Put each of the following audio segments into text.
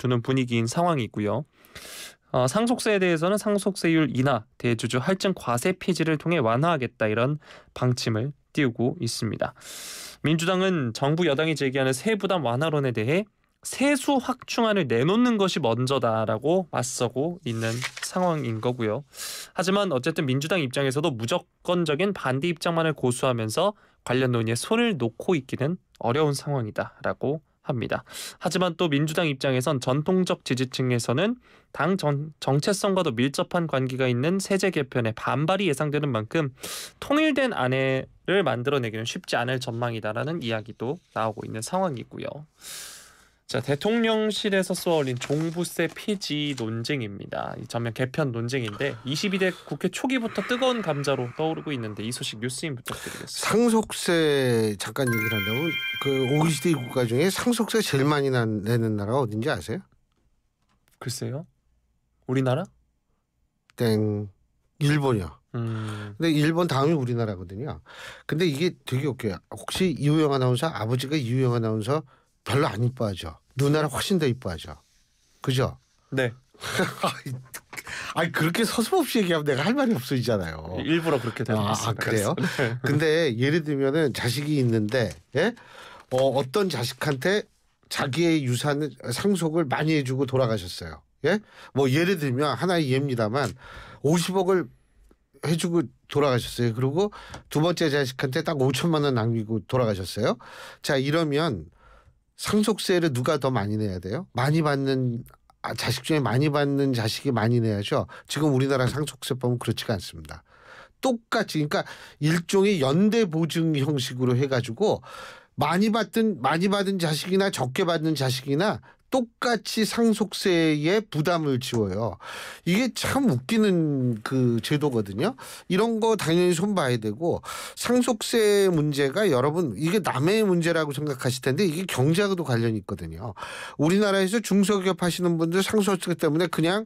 두는 분위기인 상황이고요. 상속세에 대해서는 상속세율 인하, 대주주 할증 과세 폐지를 통해 완화하겠다 이런 방침을 띄우고 있습니다. 민주당은 정부 여당이 제기하는 세부담 완화론에 대해 세수 확충안을 내놓는 것이 먼저다라고 맞서고 있는 상황인 거고요. 하지만 어쨌든 민주당 입장에서도 무조건적인 반대 입장만을 고수하면서 관련 논의에 손을 놓고 있기는 어려운 상황이다라고 합니다. 하지만 또 민주당 입장에선 전통적 지지층에서는 당 정체성과도 밀접한 관계가 있는 세제 개편에 반발이 예상되는 만큼 통일된 안을 만들어내기는 쉽지 않을 전망이다라는 이야기도 나오고 있는 상황이고요. 자, 대통령실에서 쏘아올린 종부세 폐지 논쟁입니다. 이 전면 개편 논쟁인데 22대 국회 초기부터 뜨거운 감자로 떠오르고 있는데 이 소식 뉴스인 부탁드리겠습니다. 상속세 잠깐 얘기를 한다면 그 OECD 국가 중에 상속세 제일 많이 내는 나라가 어딘지 아세요? 글쎄요. 우리나라? 땡. 일본이요. 근데 일본 다음이 우리나라거든요. 근데 이게 되게 웃겨요. 혹시 이우영 아나운서 아버지가 이우영 아나운서 별로 안 이뻐하죠. 누나랑 훨씬 더 이뻐하죠. 그죠? 네. 아니 그렇게 서슴없이 얘기하면 내가 할 말이 없어지잖아요. 일부러 그렇게 되는 것 같습니다. 그래요? 네. 근데 예를 들면은 자식이 있는데 어떤 자식한테 자기의 유산 상속을 많이 해주고 돌아가셨어요. 예? 뭐 예를 들면 하나의 예입니다만 50억을 해주고 돌아가셨어요. 그리고 두 번째 자식한테 딱 5천만 원 남기고 돌아가셨어요. 자 이러면 상속세를 누가 더 많이 내야 돼요? 많이 받는 자식 중에 많이 받는 자식이 많이 내야죠. 지금 우리나라 상속세법은 그렇지가 않습니다. 똑같이 그러니까 일종의 연대 보증 형식으로 해가지고 많이 받은 자식이나 적게 받는 자식이나 똑같이 상속세에 부담을 지워요. 이게 참 웃기는 그 제도거든요. 이런 거 당연히 손봐야 되고 상속세 문제가 여러분 이게 남의 문제라고 생각하실 텐데 이게 경제하고도 관련이 있거든요. 우리나라에서 중소기업 하시는 분들 상속세 때문에 그냥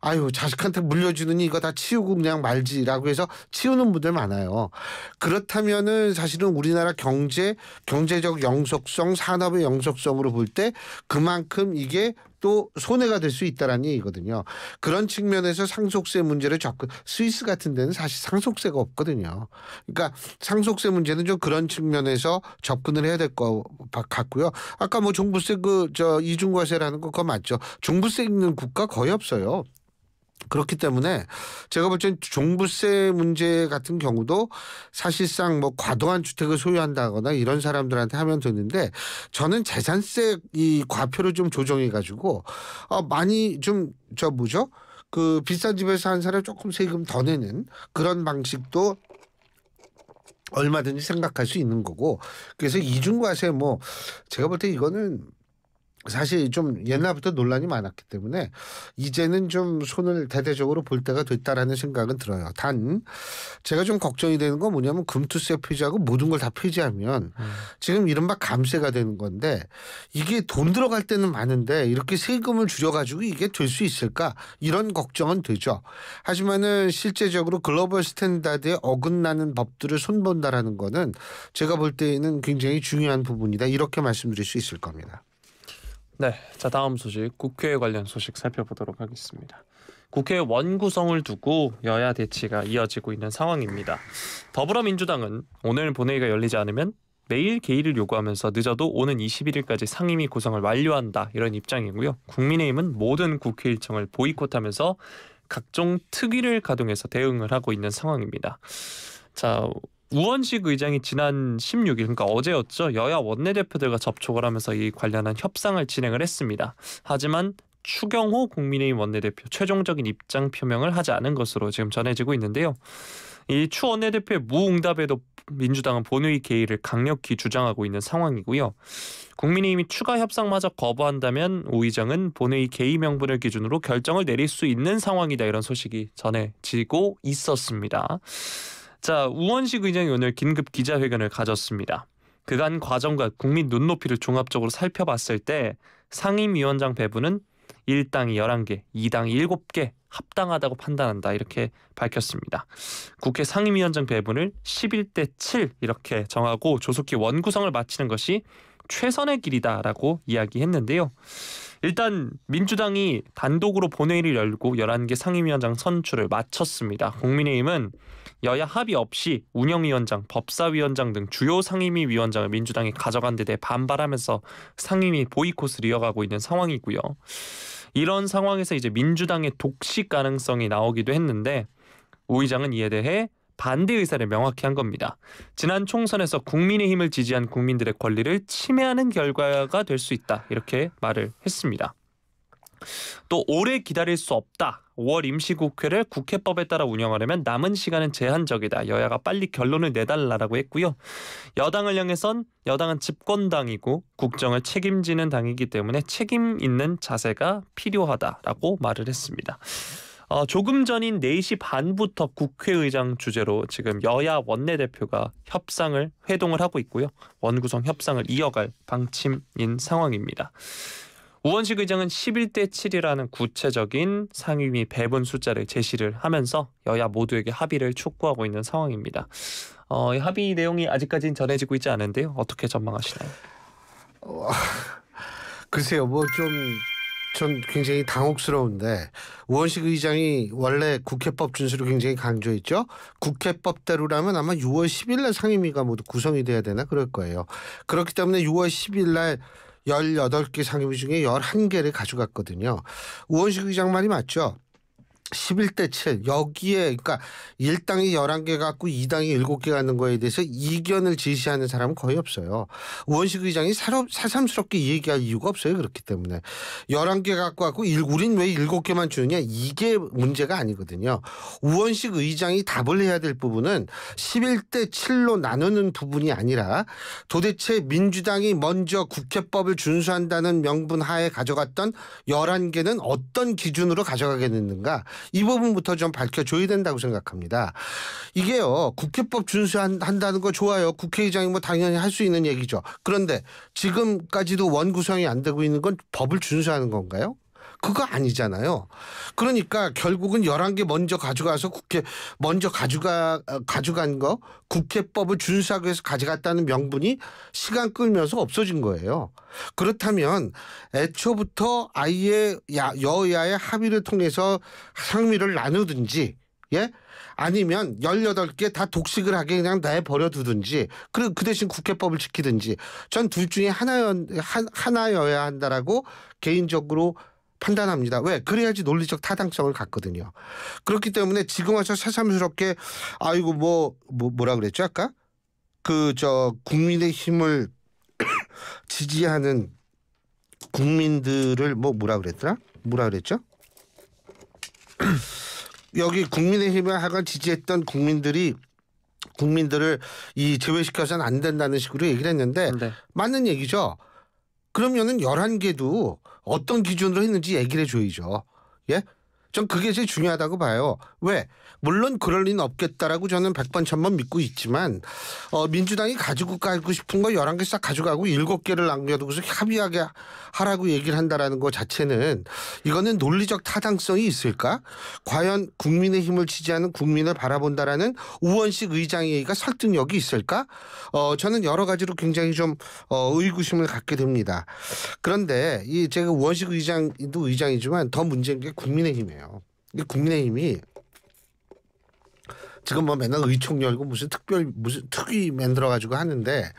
아유 자식한테 물려주느니 이거 다 치우고 그냥 말지라고 해서 치우는 분들 많아요. 그렇다면은 사실은 우리나라 경제적 영속성, 산업의 영속성으로 볼 때 그만큼 이게 또 손해가 될 수 있다라는 얘기거든요. 그런 측면에서 상속세 문제를 스위스 같은 데는 사실 상속세가 없거든요. 그러니까 상속세 문제는 좀 그런 측면에서 접근을 해야 될 것 같고요. 아까 뭐 종부세 이중과세라는 거 그거 맞죠. 종부세 있는 국가 거의 없어요. 그렇기 때문에 제가 볼 땐 종부세 문제 같은 경우도 사실상 뭐 과도한 주택을 소유한다거나 이런 사람들한테 하면 되는데 저는 재산세 이 과표를 좀 조정해 가지고 많이 좀 그 비싼 집에서 산 사람 조금 세금 더 내는 그런 방식도 얼마든지 생각할 수 있는 거고 그래서 이중과세 뭐 제가 볼 때 이거는 사실 좀 옛날부터 논란이 많았기 때문에 이제는 좀 손을 대대적으로 볼 때가 됐다라는 생각은 들어요. 단 제가 좀 걱정이 되는 건 뭐냐면 금투세 폐지하고 모든 걸 다 폐지하면 지금 이른바 감세가 되는 건데 이게 돈 들어갈 때는 많은데 이렇게 세금을 줄여가지고 이게 될 수 있을까 이런 걱정은 되죠. 하지만은 실제적으로 글로벌 스탠다드에 어긋나는 법들을 손본다라는 거는 제가 볼 때에는 굉장히 중요한 부분이다 이렇게 말씀드릴 수 있을 겁니다. 네, 자 다음 소식 국회 관련 소식 살펴보도록 하겠습니다. 국회 원구성을 두고 여야 대치가 이어지고 있는 상황입니다. 더불어민주당은 오늘 본회의가 열리지 않으면 매일 개의를 요구하면서 늦어도 오는 21일까지 상임위 구성을 완료한다 이런 입장이고요. 국민의힘은 모든 국회 일정을 보이콧하면서 각종 특위를 가동해서 대응을 하고 있는 상황입니다. 자, 우원식 의장이 지난 16일 그러니까 어제였죠. 여야 원내대표들과 접촉을 하면서 이 관련한 협상을 진행을 했습니다. 하지만 추경호 국민의힘 원내대표 최종적인 입장 표명을 하지 않은 것으로 지금 전해지고 있는데요. 이 추 원내대표의 무응답에도 민주당은 본회의 개의를 강력히 주장하고 있는 상황이고요. 국민의힘이 추가 협상마저 거부한다면 우 의장은 본회의 개의 명분을 기준으로 결정을 내릴 수 있는 상황이다 이런 소식이 전해지고 있었습니다. 자, 우원식 의장이 오늘 긴급 기자회견을 가졌습니다. 그간 과정과 국민 눈높이를 종합적으로 살펴봤을 때 상임위원장 배분은 1당이 11개, 2당이 7개 합당하다고 판단한다 이렇게 밝혔습니다. 국회 상임위원장 배분을 11대 7 이렇게 정하고 조속히 원구성을 마치는 것이 최선의 길이다라고 이야기했는데요. 일단 민주당이 단독으로 본회의를 열고 11개 상임위원장 선출을 마쳤습니다. 국민의힘은 여야 합의 없이 운영위원장, 법사위원장 등 주요 상임위 위원장을 민주당이 가져간 데 대해 반발하면서 상임위 보이콧을 이어가고 있는 상황이고요. 이런 상황에서 이제 민주당의 독식 가능성이 나오기도 했는데 우 의장은 이에 대해 반대 의사를 명확히 한 겁니다. 지난 총선에서 국민의힘을 지지한 국민들의 권리를 침해하는 결과가 될 수 있다. 이렇게 말을 했습니다. 또 오래 기다릴 수 없다. 5월 임시국회를 국회법에 따라 운영하려면 남은 시간은 제한적이다. 여야가 빨리 결론을 내달라라고 했고요. 여당을 향해선 여당은 집권당이고 국정을 책임지는 당이기 때문에 책임 있는 자세가 필요하다라고 말을 했습니다. 조금 전인 4시 반부터 국회의장 주재로 지금 여야 원내대표가 회동을 하고 있고요. 원구성 협상을 이어갈 방침인 상황입니다. 우원식 의장은 11대 7이라는 구체적인 상임위 배분 숫자를 제시를 하면서 여야 모두에게 합의를 촉구하고 있는 상황입니다. 이 합의 내용이 아직까지는 전해지고 있지 않은데요. 어떻게 전망하시나요? 글쎄요, 전 굉장히 당혹스러운데 우원식 의장이 원래 국회법 준수를 굉장히 강조했죠. 국회법대로라면 아마 6월 10일 날 상임위가 모두 구성이 돼야 되나 그럴 거예요. 그렇기 때문에 6월 10일 날 18개 상임위 중에 11개를 가져갔거든요. 우원식 의장 말이 맞죠. 11대 7 여기에 그러니까 1당이 11개 갖고 2당이 7개 갖는 거에 대해서 이견을 제시하는 사람은 거의 없어요. 우원식 의장이 새삼스럽게 얘기할 이유가 없어요. 그렇기 때문에 11개 갖고 우린 왜 7개만 주느냐 이게 문제가 아니거든요. 우원식 의장이 답을 해야 될 부분은 11대 7로 나누는 부분이 아니라 도대체 민주당이 먼저 국회법을 준수한다는 명분 하에 가져갔던 11개는 어떤 기준으로 가져가겠는가 이 부분부터 좀 밝혀줘야 된다고 생각합니다. 이게요. 국회법 준수한다는 거 좋아요. 국회의장이 뭐 당연히 할 수 있는 얘기죠. 그런데 지금까지도 원구성이 안 되고 있는 건 법을 준수하는 건가요? 그거 아니잖아요. 그러니까 결국은 11개 먼저 가져가서 가져간 거 국회법을 준수하기 위해서 가져갔다는 명분이 시간 끌면서 없어진 거예요. 그렇다면 애초부터 아예 여야의 합의를 통해서 상임위를 나누든지 아니면 18개 다 독식을 하게 그냥 내버려 두든지 그 대신 국회법을 지키든지 전 둘 중에 하나여야 한다라고 개인적으로 판단합니다. 왜? 그래야지 논리적 타당성을 갖거든요. 그렇기 때문에 지금 와서 새삼스럽게 아이고 뭐라 그랬죠 아까? 국민의힘을 지지하는 국민들을 뭐라 그랬죠? 여기 국민의힘을 하여간 지지했던 국민들을 제외시켜서는 안 된다는 식으로 얘기를 했는데 네. 맞는 얘기죠. 그러면은 11개도 어떤 기준으로 했는지 얘기를 해줘야죠. 예? 전 그게 제일 중요하다고 봐요. 왜? 물론 그럴 리는 없겠다라고 저는 100번 1000번 믿고 있지만 민주당이 가지고 가고 싶은 거 11개 싹 가져가고 7개를 남겨두고서 합의하게 하라고 얘기를 한다라는 것 자체는 이거는 논리적 타당성이 있을까? 과연 국민의힘을 지지하는 국민을 바라본다라는 우원식 의장의 얘기가 설득력이 있을까? 저는 여러 가지로 굉장히 좀 의구심을 갖게 됩니다. 그런데 제가 우원식 의장도 의장이지만 더 문제인 게 국민의힘이에요. 국민의힘이 지금 맨날 의총 열고 무슨 특위 만들어 가지고 하는데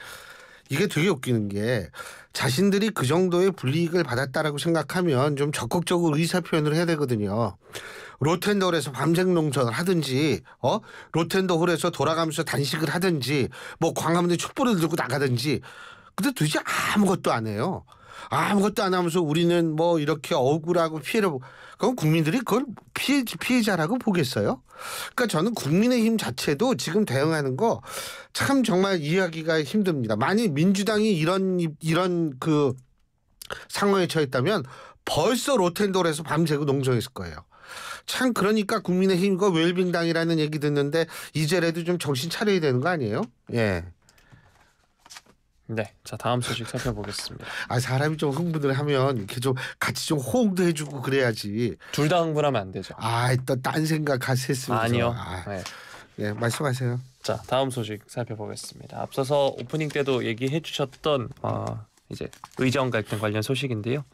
이게 되게 웃기는 게 자신들이 그 정도의 불이익을 받았다라고 생각하면 좀 적극적으로 의사 표현을 해야 되거든요. 로텐더홀에서 밤샘 농성을 하든지 로텐더홀에서 돌아가면서 단식을 하든지 광화문에 촛불을 들고 나가든지 근데 도대체 아무것도 안 해요. 아무것도 안 하면서 우리는 이렇게 억울하고 피해를 그럼 국민들이 그걸 피해자라고 보겠어요? 그러니까 저는 국민의힘 자체도 지금 대응하는 거 참 정말 이해하기가 힘듭니다. 만약 민주당이 이런 상황에 처했다면 벌써 로텐도에서 밤새고 농성했을 거예요. 참 그러니까 국민의힘과 웰빙당이라는 얘기 듣는데 이제라도 좀 정신 차려야 되는 거 아니에요? 예. 네, 자 다음 소식 살펴보겠습니다. 사람이 좀 흥분을 하면 이렇게 좀 같이 좀 호응도 해주고 그래야지. 둘 다 흥분하면 안 되죠. 또 딴 생각 했으면서. 아니요. 네, 말씀하세요. 자 다음 소식 살펴보겠습니다. 앞서서 오프닝 때도 얘기해 주셨던 이제 의정 갈등 관련 소식인데요.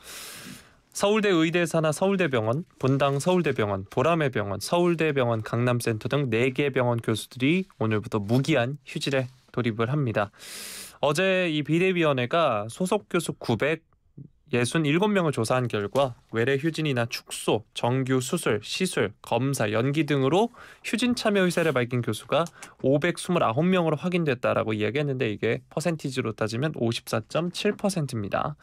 서울대 의대사나 서울대병원, 분당 서울대병원, 보라매병원, 서울대병원 강남센터 등 4개 병원 교수들이 오늘부터 무기한 휴직에 돌입을 합니다. 어제 이 비대위원회가 소속 교수 967명을 조사한 결과 외래 휴진이나 축소, 정규 수술, 시술, 검사, 연기 등으로 휴진 참여 의사를 밝힌 교수가 529명으로 확인됐다라고 이야기했는데 이게 퍼센티지로 따지면 54.7%입니다.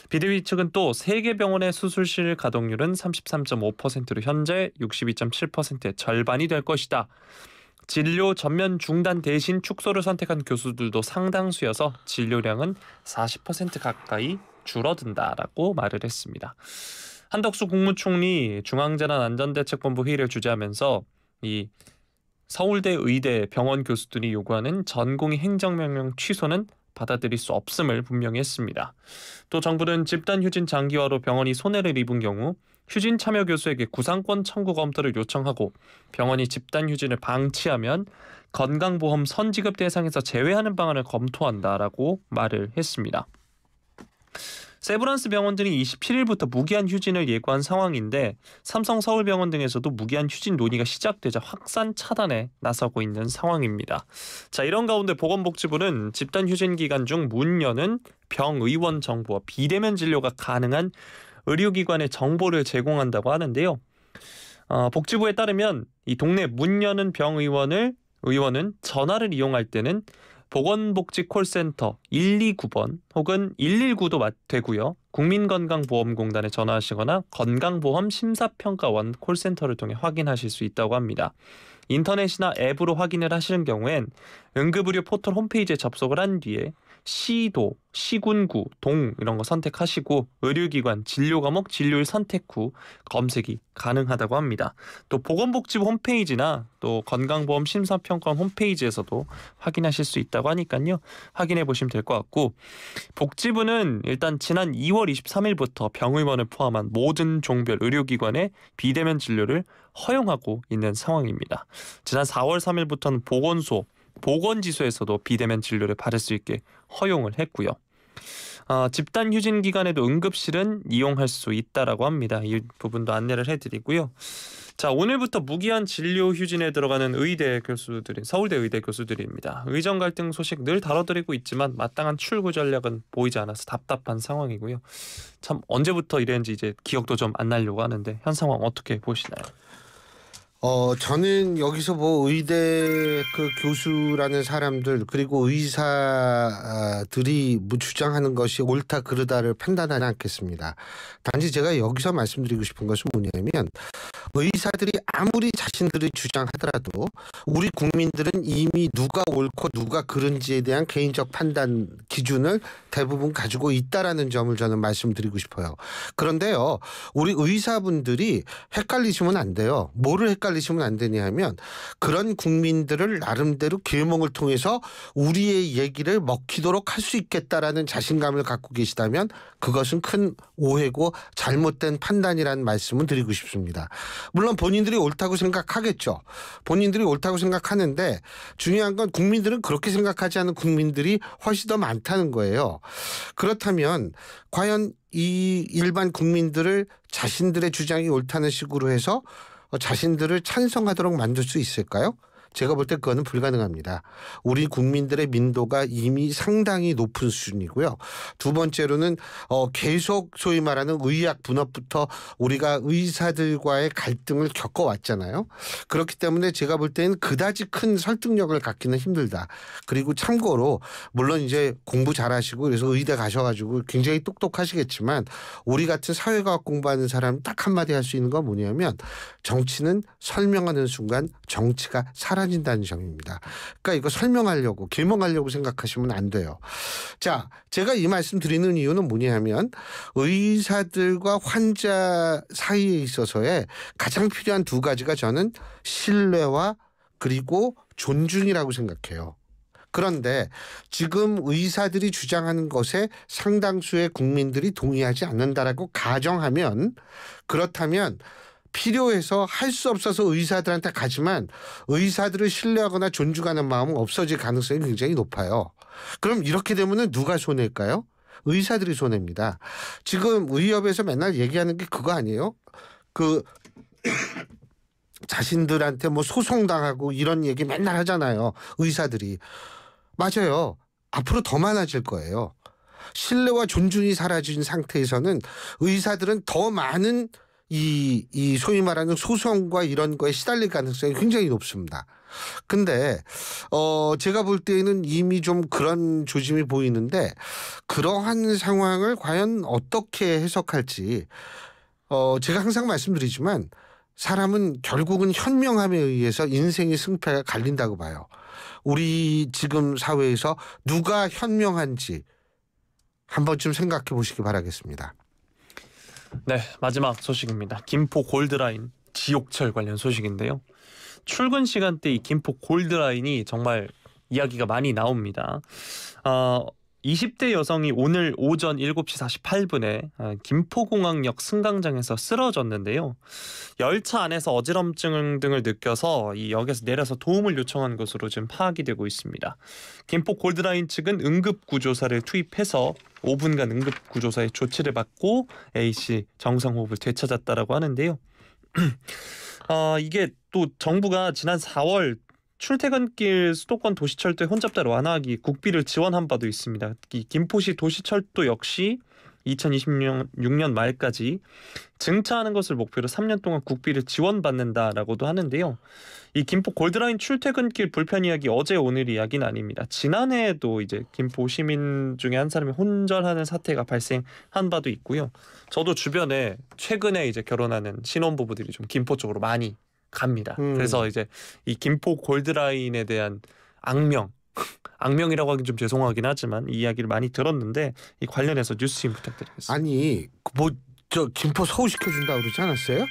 비대위 측은 또 3개 병원의 수술실 가동률은 33.5%로 현재 62.7%의 절반이 될 것이다. 진료 전면 중단 대신 축소를 선택한 교수들도 상당수여서 진료량은 40% 가까이 줄어든다라고 말을 했습니다. 한덕수 국무총리 중앙재난안전대책본부 회의를 주재하면서 이 서울대 의대 병원 교수들이 요구하는 전공의 행정명령 취소는 받아들일 수 없음을 분명히 했습니다. 또 정부는 집단 휴진 장기화로 병원이 손해를 입은 경우 휴진 참여 교수에게 구상권 청구 검토를 요청하고 병원이 집단 휴진을 방치하면 건강보험 선지급 대상에서 제외하는 방안을 검토한다라고 말을 했습니다. 세브란스 병원들이 27일부터 무기한 휴진을 예고한 상황인데 삼성 서울병원 등에서도 무기한 휴진 논의가 시작되자 확산 차단에 나서고 있는 상황입니다. 자, 이런 가운데 보건복지부는 집단 휴진 기간 중 문 여는 병의원 정보와 비대면 진료가 가능한 의료기관의 정보를 제공한다고 하는데요. 복지부에 따르면 이 동네 문 여는 병의원은 전화를 이용할 때는 보건복지 콜센터 129번 혹은 119도 되고요. 국민건강보험공단에 전화하시거나 건강보험심사평가원 콜센터를 통해 확인하실 수 있다고 합니다. 인터넷이나 앱으로 확인을 하시는 경우엔 응급의료 포털 홈페이지에 접속을 한 뒤에 시도, 시군구, 동 이런 거 선택하시고 의료기관, 진료 과목, 진료일 선택 후 검색이 가능하다고 합니다. 또 보건복지부 홈페이지나 또 건강보험 심사평가원 홈페이지에서도 확인하실 수 있다고 하니까요. 확인해 보시면 될 것 같고 복지부는 일단 지난 2월 23일부터 병의원을 포함한 모든 종별 의료기관의 비대면 진료를 허용하고 있는 상황입니다. 지난 4월 3일부터는 보건소, 보건지소에서도 비대면 진료를 받을 수 있게 허용을 했고요. 집단 휴진 기간에도 응급실은 이용할 수 있다라고 합니다. 이 부분도 안내를 해드리고요. 자, 오늘부터 무기한 진료 휴진에 들어가는 의대 교수들인 서울대 의대 교수들입니다. 의정 갈등 소식 늘 다뤄드리고 있지만 마땅한 출구 전략은 보이지 않아서 답답한 상황이고요. 참 언제부터 이랬는지 이제 기억도 좀 안 나려고 하는데 현 상황 어떻게 보시나요? 저는 여기서 뭐 의대 그 교수라는 사람들 그리고 의사들이 뭐 주장하는 것이 옳다 그르다를 판단하지 않겠습니다. 단지 제가 여기서 말씀드리고 싶은 것은 뭐냐면 의사들이 아무리 자신들이 주장하더라도 우리 국민들은 이미 누가 옳고 누가 그른지에 대한 개인적 판단 기준을 대부분 가지고 있다라는 점을 저는 말씀드리고 싶어요. 그런데요, 우리 의사분들이 헷갈리시면 안 돼요. 뭐를 헷갈리시면 안 되냐 하면 그런 국민들을 나름대로 계몽을 통해서 우리의 얘기를 먹히도록 할 수 있겠다라는 자신감을 갖고 계시다면 그것은 큰 오해고 잘못된 판단이라는 말씀을 드리고 싶습니다. 물론 본인들이 옳다고 생각하겠죠. 본인들이 옳다고 생각하는데 중요한 건 국민들은 그렇게 생각하지 않는 국민들이 훨씬 더 많다는 거예요. 그렇다면 과연 이 일반 국민들을 자신들의 주장이 옳다는 식으로 해서 자신들을 찬성하도록 만들 수 있을까요? 제가 볼 때 그거는 불가능합니다. 우리 국민들의 민도가 이미 상당히 높은 수준이고요. 두 번째로는 계속 소위 말하는 의학 분업부터 우리가 의사들과의 갈등을 겪어왔잖아요. 그렇기 때문에 제가 볼 때는 그다지 큰 설득력을 갖기는 힘들다. 그리고 참고로 물론 이제 공부 잘하시고 그래서 의대 가셔가지고 굉장히 똑똑하시겠지만 우리 같은 사회과학 공부하는 사람 딱 한마디 할 수 있는 건 뭐냐면 정치는 설명하는 순간 정치가 사라진다는 점입니다. 그러니까 이거 설명하려고 계몽하려고 생각하시면 안 돼요. 자, 제가 이 말씀 드리는 이유는 뭐냐면 의사들과 환자 사이에 있어서의 가장 필요한 두 가지가 저는 신뢰와 그리고 존중이라고 생각해요. 그런데 지금 의사들이 주장하는 것에 상당수의 국민들이 동의하지 않는다라고 가정하면 그렇다면 필요해서 할 수 없어서 의사들한테 가지만 의사들을 신뢰하거나 존중하는 마음은 없어질 가능성이 굉장히 높아요. 그럼 이렇게 되면 누가 손해일까요? 의사들이 손해입니다. 지금 의협에서 맨날 얘기하는 게 그거 아니에요? 그 자신들한테 뭐 소송당하고 이런 얘기 맨날 하잖아요. 의사들이. 맞아요. 앞으로 더 많아질 거예요. 신뢰와 존중이 사라진 상태에서는 의사들은 더 많은 이 소위 말하는 소송과 이런 거에 시달릴 가능성이 굉장히 높습니다. 근데 제가 볼 때에는 이미 좀 그런 조짐이 보이는데 그러한 상황을 과연 어떻게 해석할지 제가 항상 말씀드리지만 사람은 결국은 현명함에 의해서 인생의 승패가 갈린다고 봐요. 우리 지금 사회에서 누가 현명한지 한 번쯤 생각해 보시기 바라겠습니다. 네, 마지막 소식입니다. 김포 골드라인 지옥철 관련 소식인데요. 출근 시간대 이 김포 골드라인이 정말 이야기가 많이 나옵니다. 20대 여성이 오늘 오전 7시 48분에 김포공항역 승강장에서 쓰러졌는데요. 열차 안에서 어지럼증 등을 느껴서 이 역에서 내려서 도움을 요청한 것으로 지금 파악이 되고 있습니다. 김포 골드라인 측은 응급구조사를 투입해서 5분간 응급구조사의 조치를 받고 A씨 정상호흡을 되찾았다라고 하는데요. 이게 또 정부가 지난 4월 출퇴근길 수도권 도시철도의 혼잡도를 완화하기 국비를 지원한 바도 있습니다. 이 김포시 도시철도 역시 2026년 말까지 증차하는 것을 목표로 3년 동안 국비를 지원받는다라고도 하는데요. 이 김포 골드라인 출퇴근길 불편 이야기 어제 오늘 이야기는 아닙니다. 지난해에도 이제 김포 시민 중에 한 사람이 혼절하는 사태가 발생한 바도 있고요. 저도 주변에 최근에 이제 결혼하는 신혼부부들이 좀 김포 쪽으로 많이 갑니다. 그래서 이제 이 김포 골드라인에 대한 악명이라고 하긴 좀 죄송하긴 하지만 이 이야기를 많이 들었는데 이 관련해서 뉴스임 부탁드리겠습니다. 아니 뭐 저 김포 서울시켜준다 그러지 않았어요?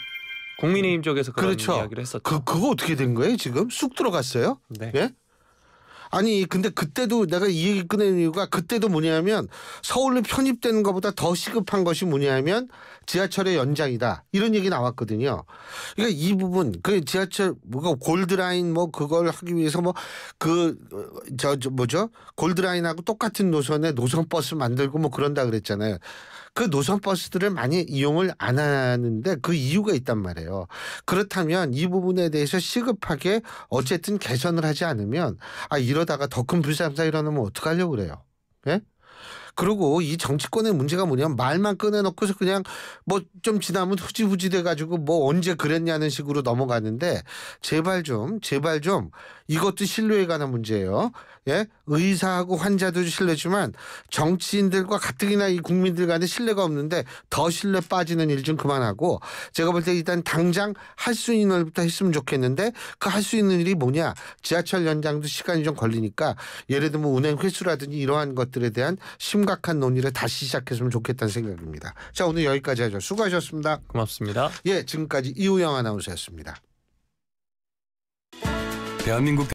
국민의힘 쪽에서 그런 그렇죠. 이야기를 했었죠. 그거 어떻게 된 거예요 지금? 쑥 들어갔어요? 네. 예? 아니 근데 그때도 내가 이 얘기 꺼낸 이유가 그때도 뭐냐면 서울로 편입되는 것보다 더 시급한 것이 뭐냐면 지하철의 연장이다 이런 얘기 나왔거든요. 그러니까 이 부분 그 지하철 뭐가 골드라인 뭐 그걸 하기 위해서 뭐 그 뭐죠 골드라인하고 똑같은 노선에 노선버스 만들고 뭐 그런다 그랬잖아요. 그 노선버스들을 많이 이용을 안 하는데 그 이유가 있단 말이에요. 그렇다면 이 부분에 대해서 시급하게 어쨌든 개선을 하지 않으면 이러다가 더 큰 불상사 일어나면 어떡하려고 그래요. 예? 그리고 이 정치권의 문제가 뭐냐면 말만 꺼내놓고서 그냥 뭐 좀 지나면 후지부지 돼가지고 뭐 언제 그랬냐는 식으로 넘어가는데 제발 좀 이것도 신뢰에 관한 문제예요. 예? 의사하고 환자도 신뢰지만 정치인들과 가뜩이나 이 국민들 간에 신뢰가 없는데 더 신뢰 빠지는 일 좀 그만하고 제가 볼 때 일단 당장 할 수 있는 일부터 했으면 좋겠는데 그 할 수 있는 일이 뭐냐 지하철 연장도 시간이 좀 걸리니까 예를 들면 운행 횟수라든지 이러한 것들에 대한 심각한 논의를 다시 시작했으면 좋겠다는 생각입니다. 자 오늘 여기까지 하죠. 수고하셨습니다. 고맙습니다. 예, 지금까지 이우영 아나운서였습니다. 대한민국